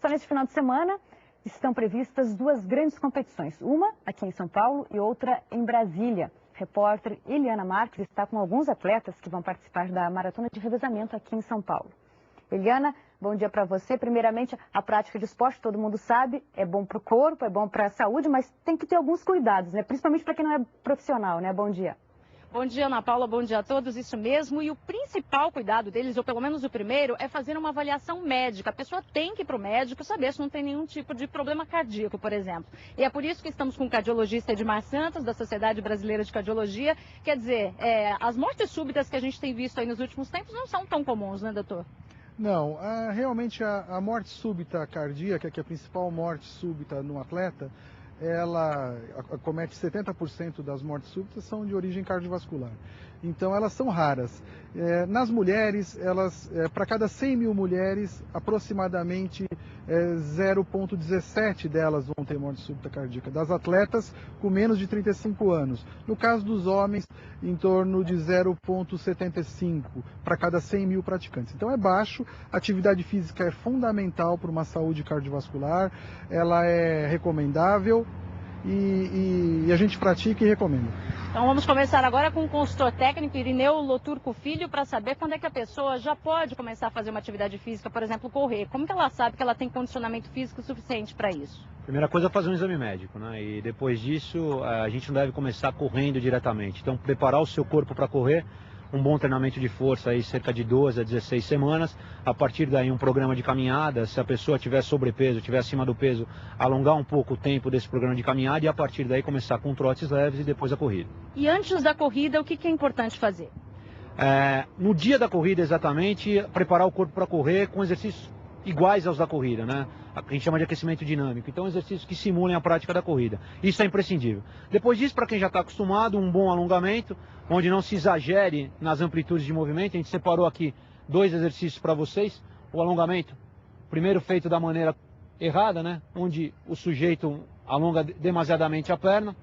Só neste final de semana estão previstas duas grandes competições, uma aqui em São Paulo e outra em Brasília. A repórter Eliana Marques está com alguns atletas que vão participar da maratona de revezamento aqui em São Paulo. Eliana, bom dia para você. Primeiramente, a prática de esporte, todo mundo sabe, é bom para o corpo, é bom para a saúde, mas tem que ter alguns cuidados, né? Principalmente para quem não é profissional, né? Bom dia. Bom dia, Ana Paula, bom dia a todos, isso mesmo. E o principal cuidado deles, ou pelo menos o primeiro, é fazer uma avaliação médica. A pessoa tem que ir para o médico saber se não tem nenhum tipo de problema cardíaco, por exemplo. E é por isso que estamos com o cardiologista Edmar Santos, da Sociedade Brasileira de Cardiologia. Quer dizer, as mortes súbitas que a gente tem visto aí nos últimos tempos não são tão comuns, né, doutor? Não, realmente a morte súbita cardíaca, que é a principal morte súbita no atleta, ela acomete 70% das mortes súbitas são de origem cardiovascular. Então elas são raras. Nas mulheres, para cada 100 mil mulheres, aproximadamente 0,17 delas vão ter morte súbita cardíaca. Das atletas com menos de 35 anos. No caso dos homens, em torno de 0,75 para cada 100 mil praticantes. Então é baixo, a atividade física é fundamental para uma saúde cardiovascular, ela é recomendável e a gente pratica e recomenda. Então vamos começar agora com o consultor técnico Irineu Loturco Filho para saber quando é que a pessoa já pode começar a fazer uma atividade física, por exemplo, correr. Como que ela sabe que ela tem condicionamento físico suficiente para isso? Primeira coisa é fazer um exame médico, né? E depois disso a gente não deve começar correndo diretamente. Então preparar o seu corpo para correr, um bom treinamento de força aí, cerca de 12 a 16 semanas. A partir daí um programa de caminhada, se a pessoa tiver sobrepeso, tiver acima do peso, alongar um pouco o tempo desse programa de caminhada e a partir daí começar com trotes leves e depois a corrida. E antes da corrida, o que é importante fazer? No dia da corrida exatamente, preparar o corpo para correr com exercícios iguais aos da corrida, né? A gente chama de aquecimento dinâmico. Então, exercícios que simulem a prática da corrida. Isso é imprescindível. Depois disso, para quem já está acostumado, um bom alongamento, onde não se exagere nas amplitudes de movimento. A gente separou aqui dois exercícios para vocês. O alongamento, primeiro feito da maneira errada, né? Onde o sujeito alonga demasiadamente a perna.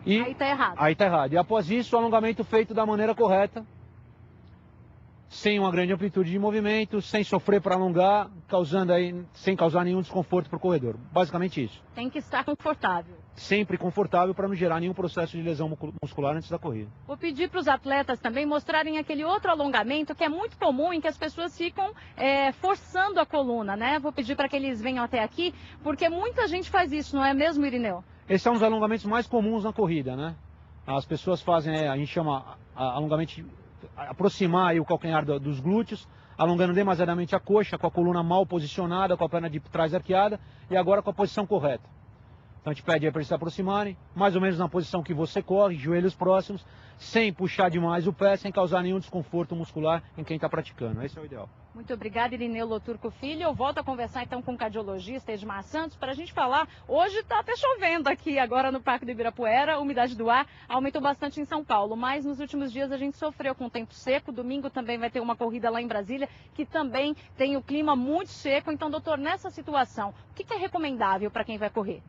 E aí está errado. Aí está errado. E após isso, o alongamento feito da maneira correta, sem uma grande amplitude de movimento, sem sofrer para alongar, sem causar nenhum desconforto para o corredor. Basicamente isso. Tem que estar confortável. Sempre confortável para não gerar nenhum processo de lesão muscular antes da corrida. Vou pedir para os atletas também mostrarem aquele outro alongamento que é muito comum, em que as pessoas ficam forçando a coluna, né? Vou pedir para que eles venham até aqui, porque muita gente faz isso, não é mesmo, Irineu? Esse é um dos alongamentos mais comuns na corrida, né? As pessoas fazem, a gente chama alongamento, aproximar aí o calcanhar dos glúteos, alongando demasiadamente a coxa, com a coluna mal posicionada, com a perna de trás arqueada e agora com a posição correta. Então a gente pede aí para eles se aproximarem, mais ou menos na posição que você corre, joelhos próximos, sem puxar demais o pé, sem causar nenhum desconforto muscular em quem está praticando. Esse é o ideal. Muito obrigada, Irineu Loturco Filho. Eu volto a conversar então com o cardiologista Edmar Santos para a gente falar. Hoje está até chovendo aqui agora no Parque do Ibirapuera, a umidade do ar aumentou bastante em São Paulo, mas nos últimos dias a gente sofreu com o tempo seco. Domingo também vai ter uma corrida lá em Brasília, que também tem o clima muito seco. Então, doutor, nessa situação, o que é recomendável para quem vai correr?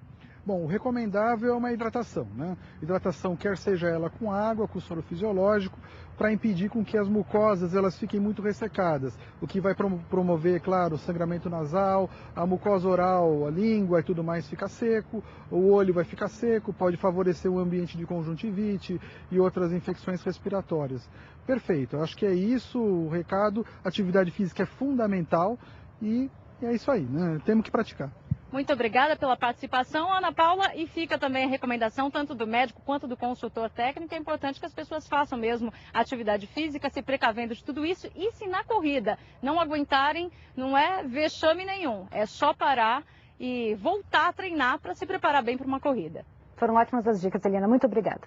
Bom, o recomendável é uma hidratação, né? Hidratação, quer seja ela com água, com soro fisiológico, para impedir com que as mucosas elas fiquem muito ressecadas, o que vai promover, claro, o sangramento nasal, a mucosa oral, a língua e tudo mais fica seco, o olho vai ficar seco, pode favorecer o ambiente de conjuntivite e outras infecções respiratórias. Perfeito, acho que é isso o recado, atividade física é fundamental e é isso aí, né? Temos que praticar. Muito obrigada pela participação, Ana Paula, e fica também a recomendação tanto do médico quanto do consultor técnico. É importante que as pessoas façam mesmo atividade física, se precavendo de tudo isso, e se na corrida não aguentarem, não é vexame nenhum, é só parar e voltar a treinar para se preparar bem para uma corrida. Foram ótimas as dicas, Eliana, muito obrigada.